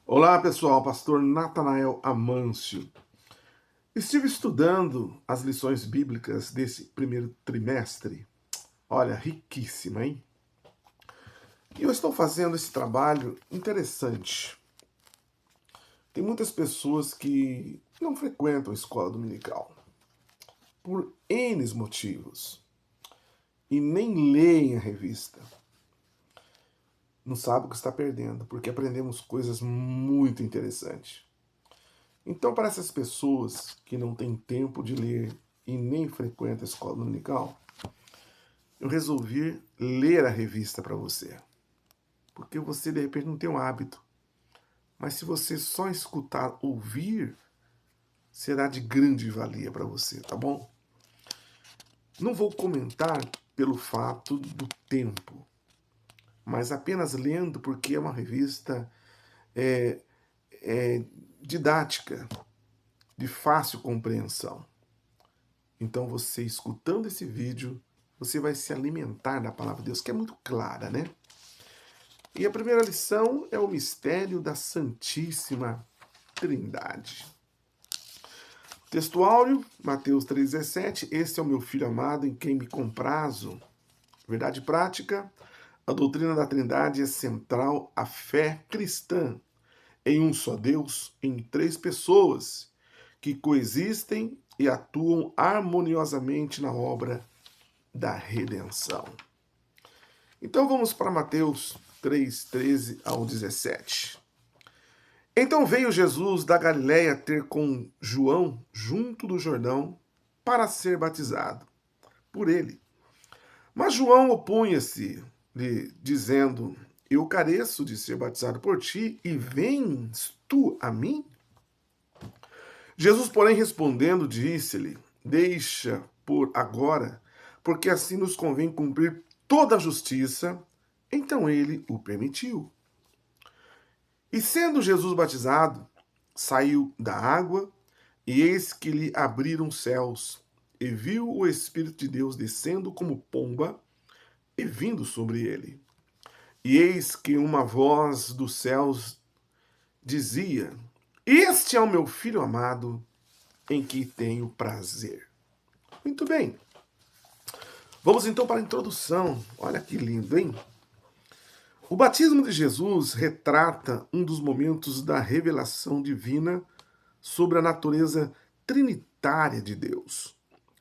Olá pessoal, pastor Natanael Amâncio. Estive estudando as lições bíblicas desse primeiro trimestre. Olha, riquíssima, hein? E eu estou fazendo esse trabalho interessante. Tem muitas pessoas que não frequentam a escola dominical por N motivos e nem leem a revista. Não sabe o que está perdendo, porque aprendemos coisas muito interessantes. Então, para essas pessoas que não têm tempo de ler e nem frequentam a escola dominical, eu resolvi ler a revista para você. Porque você, de repente, não tem o hábito. Mas se você só escutar, ouvir, será de grande valia para você, tá bom? Não vou comentar pelo fato do tempo, mas apenas lendo porque é uma revista é, didática, de fácil compreensão. Então, você escutando esse vídeo, você vai se alimentar da palavra de Deus, que é muito clara, né? E a primeira lição é o mistério da Santíssima Trindade. Texto áureo, Mateus 3,17. Este é o meu Filho amado, em quem me comprazo. Verdade prática, a doutrina da Trindade é central à fé cristã, em um só Deus, em três pessoas, que coexistem e atuam harmoniosamente na obra da redenção. Então vamos para Mateus 3, 13 ao 17. Então veio Jesus da Galiléia ter com João junto do Jordão para ser batizado por ele. Mas João opunha-se-lhe, dizendo: Eu careço de ser batizado por ti, e vens tu a mim? Jesus, porém, respondendo, disse-lhe: Deixa por agora, porque assim nos convém cumprir toda a justiça. Então ele o permitiu. E sendo Jesus batizado, saiu da água, e eis que lhe abriram os céus, e viu o Espírito de Deus descendo como pomba e vindo sobre ele. E eis que uma voz dos céus dizia: Este é o meu Filho amado, em que tenho prazer. Muito bem. Vamos então para a introdução. Olha que lindo, hein? O batismo de Jesus retrata um dos momentos da revelação divina sobre a natureza trinitária de Deus.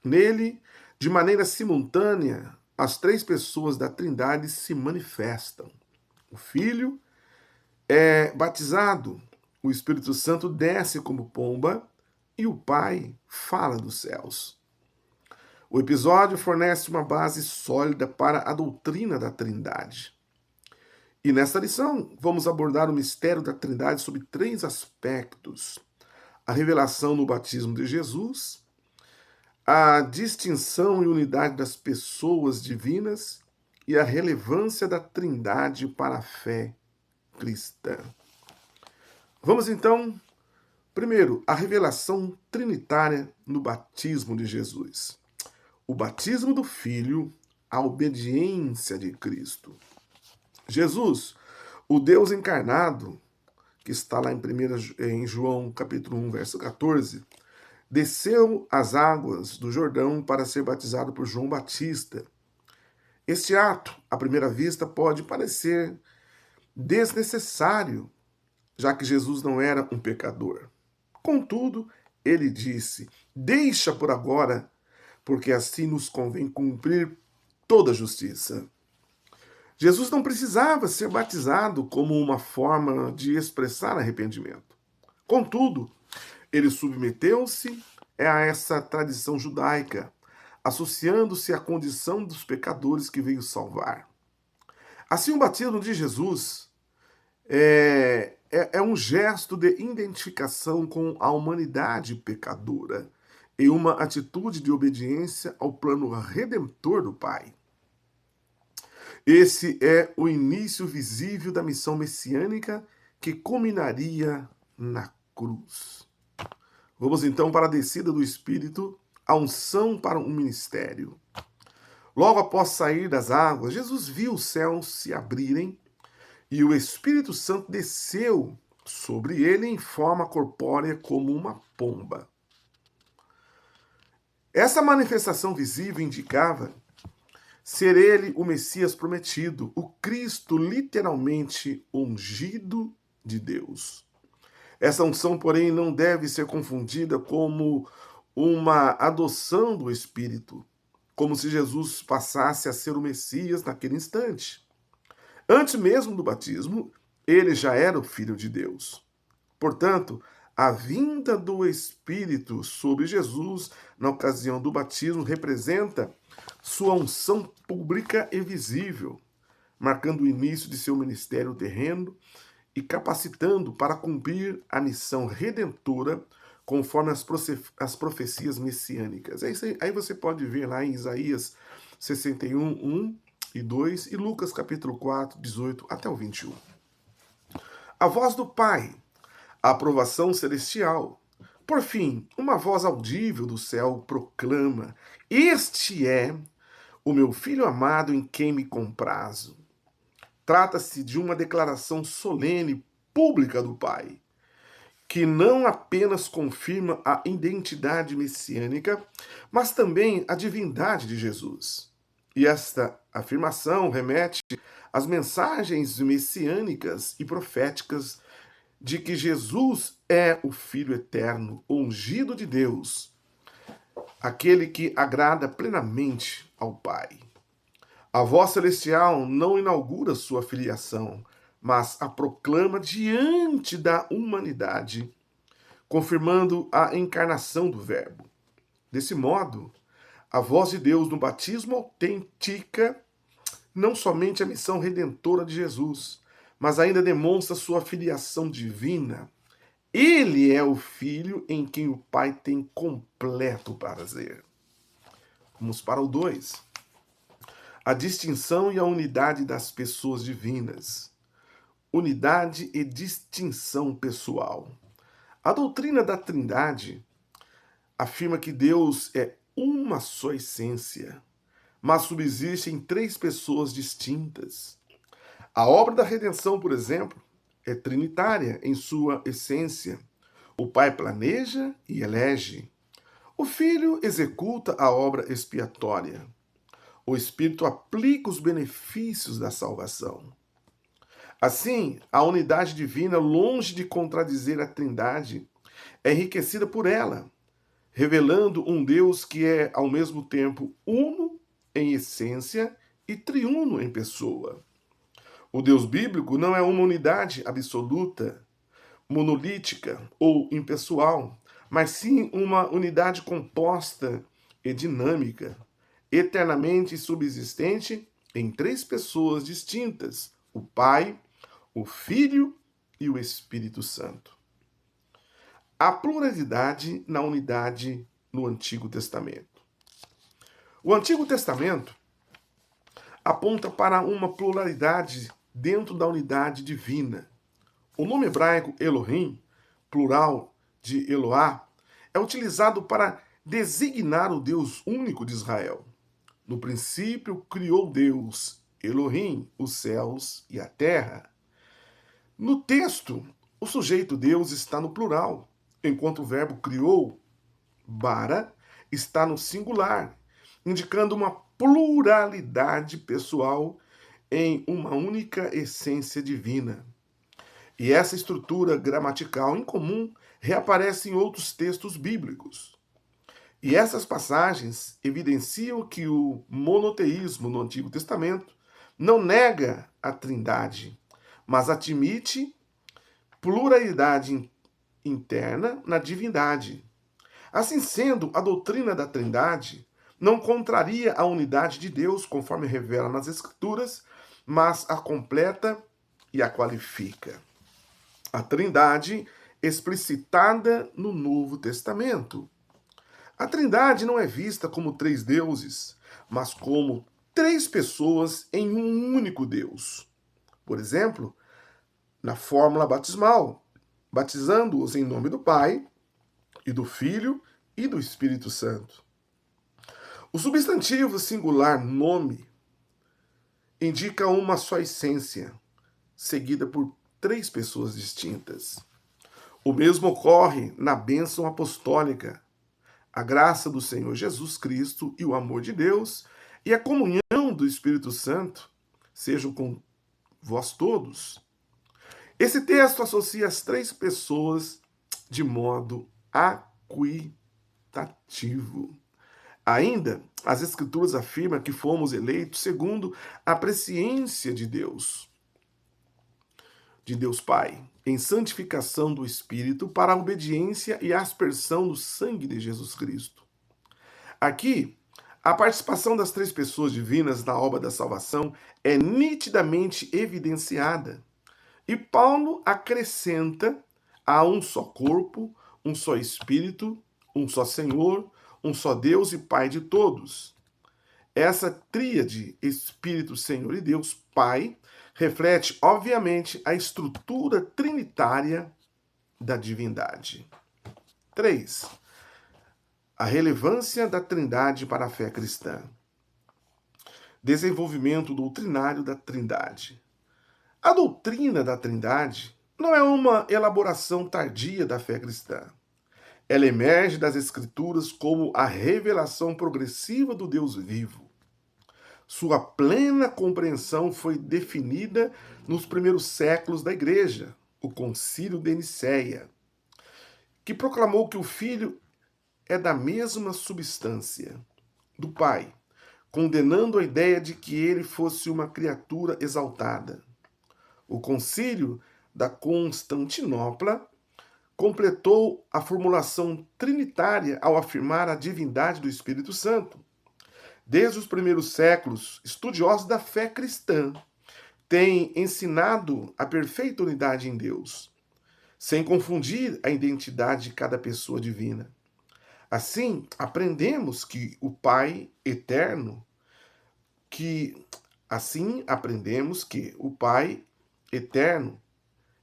Nele, de maneira simultânea, as três pessoas da Trindade se manifestam. O Filho é batizado, o Espírito Santo desce como pomba e o Pai fala dos céus. O episódio fornece uma base sólida para a doutrina da Trindade. E nesta lição, vamos abordar o mistério da Trindade sob três aspectos: a revelação no batismo de Jesus, a distinção e unidade das pessoas divinas e a relevância da Trindade para a fé cristã. Vamos então, primeiro, a revelação trinitária no batismo de Jesus. O batismo do Filho, a obediência de Cristo. Jesus, o Deus encarnado, que está lá em João capítulo 1, verso 14, desceu às águas do Jordão para ser batizado por João Batista. Este ato, à primeira vista, pode parecer desnecessário, já que Jesus não era um pecador. Contudo, ele disse: Deixa por agora, porque assim nos convém cumprir toda a justiça. Jesus não precisava ser batizado como uma forma de expressar arrependimento. Contudo, ele submeteu-se a essa tradição judaica, associando-se à condição dos pecadores que veio salvar. Assim, o batismo de Jesus é um gesto de identificação com a humanidade pecadora e uma atitude de obediência ao plano redentor do Pai. Esse é o início visível da missão messiânica que culminaria na cruz. Vamos então para a descida do Espírito, a unção para um ministério. Logo após sair das águas, Jesus viu os céus se abrirem e o Espírito Santo desceu sobre ele em forma corpórea como uma pomba. Essa manifestação visível indicava ser ele o Messias prometido, o Cristo literalmente ungido de Deus. Essa unção, porém, não deve ser confundida como uma adoção do Espírito, como se Jesus passasse a ser o Messias naquele instante. Antes mesmo do batismo, ele já era o Filho de Deus. Portanto, a vinda do Espírito sobre Jesus na ocasião do batismo representa sua unção pública e visível, marcando o início de seu ministério terreno e capacitando para cumprir a missão redentora conforme as profecias messiânicas. Aí você pode ver lá em Isaías 61, 1 e 2 e Lucas capítulo 4, 18 até o 21. A voz do Pai, a aprovação celestial. Por fim, uma voz audível do céu proclama: Este é o meu Filho amado em quem me comprazo. Trata-se de uma declaração solene, pública do Pai, que não apenas confirma a identidade messiânica, mas também a divindade de Jesus. E esta afirmação remete às mensagens messiânicas e proféticas de que Jesus é o Filho eterno, ungido de Deus, aquele que agrada plenamente ao Pai. A voz celestial não inaugura sua filiação, mas a proclama diante da humanidade, confirmando a encarnação do Verbo. Desse modo, a voz de Deus no batismo autentica não somente a missão redentora de Jesus, mas ainda demonstra sua filiação divina. Ele é o Filho em quem o Pai tem completo prazer. Vamos para o 2. A distinção e a unidade das pessoas divinas. Unidade e distinção pessoal. A doutrina da Trindade afirma que Deus é uma só essência, mas subsiste em 3 pessoas distintas. A obra da redenção, por exemplo, é trinitária em sua essência. O Pai planeja e elege. O Filho executa a obra expiatória. O Espírito aplica os benefícios da salvação. Assim, a unidade divina, longe de contradizer a Trindade, é enriquecida por ela, revelando um Deus que é, ao mesmo tempo, uno em essência e triuno em pessoa. O Deus bíblico não é uma unidade absoluta, monolítica ou impessoal, mas sim uma unidade composta e dinâmica, eternamente subsistente em 3 pessoas distintas: o Pai, o Filho e o Espírito Santo. A pluralidade na unidade no Antigo Testamento. O Antigo Testamento aponta para uma pluralidade dentro da unidade divina. O nome hebraico Elohim, plural de Eloá, é utilizado para designar o Deus único de Israel. No princípio criou Deus, Elohim, os céus e a terra. No texto, o sujeito Deus está no plural, enquanto o verbo criou, bara, está no singular, indicando uma pluralidade pessoal em uma única essência divina. E essa estrutura gramatical incomum reaparece em outros textos bíblicos. E essas passagens evidenciam que o monoteísmo no Antigo Testamento não nega a Trindade, mas admite pluralidade interna na divindade. Assim sendo, a doutrina da Trindade não contraria a unidade de Deus, conforme revela nas Escrituras, mas a completa e a qualifica. A Trindade explicitada no Novo Testamento. A Trindade não é vista como 3 deuses, mas como 3 pessoas em um único Deus. Por exemplo, na fórmula batismal, batizando-os em nome do Pai, e do Filho e do Espírito Santo. O substantivo singular nome indica uma só essência, seguida por três pessoas distintas. O mesmo ocorre na bênção apostólica. A graça do Senhor Jesus Cristo e o amor de Deus e a comunhão do Espírito Santo sejam com vós todos. Esse texto associa as três pessoas de modo equitativo. Ainda, as Escrituras afirmam que fomos eleitos segundo a presciência de Deus Pai, em santificação do Espírito para a obediência e aspersão do sangue de Jesus Cristo. Aqui, a participação das três pessoas divinas na obra da salvação é nitidamente evidenciada. E Paulo acrescenta: há um só corpo, um só Espírito, um só Senhor, um só Deus e Pai de todos. Essa tríade, Espírito, Senhor e Deus, Pai, reflete, obviamente, a estrutura trinitária da divindade. 3. A relevância da Trindade para a fé cristã. Desenvolvimento doutrinário da Trindade. A doutrina da Trindade não é uma elaboração tardia da fé cristã. Ela emerge das Escrituras como a revelação progressiva do Deus vivo. Sua plena compreensão foi definida nos primeiros séculos da Igreja, o Concílio de Nicéia, que proclamou que o Filho é da mesma substância do Pai, condenando a ideia de que ele fosse uma criatura exaltada. O Concílio da Constantinopla completou a formulação trinitária ao afirmar a divindade do Espírito Santo. Desde os primeiros séculos, estudiosos da fé cristã têm ensinado a perfeita unidade em Deus, sem confundir a identidade de cada pessoa divina. Assim, aprendemos que o Pai eterno,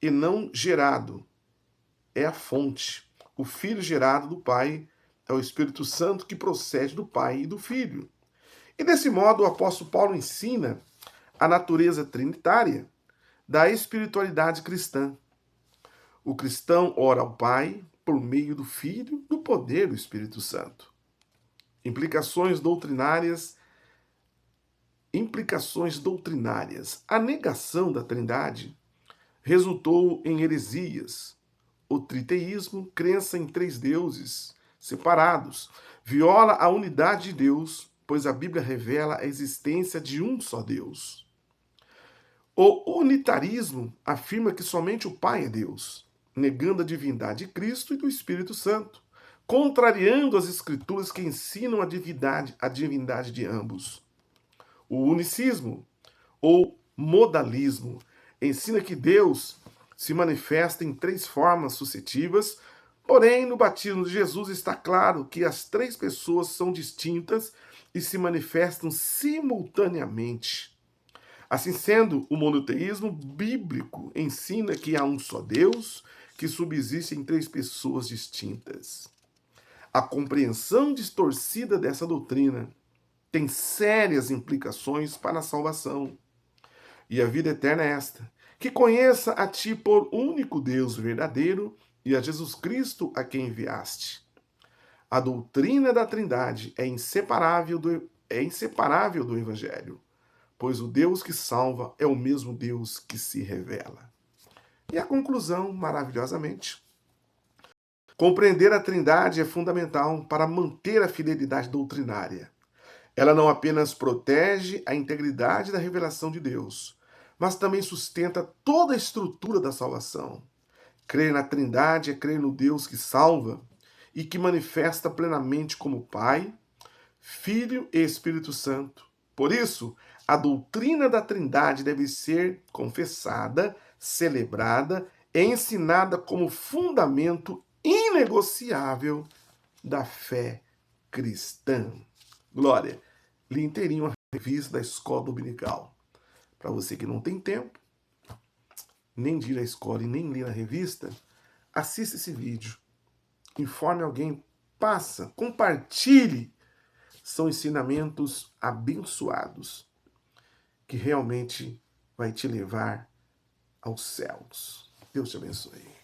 e não gerado é a fonte. O Filho gerado do Pai é o Espírito Santo que procede do Pai e do Filho. E desse modo o apóstolo Paulo ensina a natureza trinitária da espiritualidade cristã. O cristão ora ao Pai por meio do Filho, do poder do Espírito Santo. Implicações doutrinárias. A negação da Trindade resultou em heresias. O triteísmo, crença em três deuses separados, viola a unidade de Deus, pois a Bíblia revela a existência de um só Deus. O unitarismo afirma que somente o Pai é Deus, negando a divindade de Cristo e do Espírito Santo, contrariando as Escrituras que ensinam a divindade de ambos. O unicismo, ou modalismo, ensina que Deus se manifesta em três formas sucessivas, porém, no batismo de Jesus está claro que as três pessoas são distintas e se manifestam simultaneamente. Assim sendo, o monoteísmo bíblico ensina que há um só Deus que subsiste em três pessoas distintas. A compreensão distorcida dessa doutrina tem sérias implicações para a salvação. E a vida eterna é esta: que conheça a ti por único Deus verdadeiro e a Jesus Cristo a quem enviaste. A doutrina da Trindade é inseparável do Evangelho, pois o Deus que salva é o mesmo Deus que se revela. E a conclusão, maravilhosamente: compreender a Trindade é fundamental para manter a fidelidade doutrinária. Ela não apenas protege a integridade da revelação de Deus, mas também sustenta toda a estrutura da salvação. Crer na Trindade é crer no Deus que salva e que manifesta plenamente como Pai, Filho e Espírito Santo. Por isso, a doutrina da Trindade deve ser confessada, celebrada e ensinada como fundamento inegociável da fé cristã. Glória! Li inteirinho a revista da Escola Dominical. Para você que não tem tempo, nem de ir à escola e nem ler a revista, assista esse vídeo. Informe alguém, passa, compartilhe. São ensinamentos abençoados que realmente vai te levar aos céus. Deus te abençoe.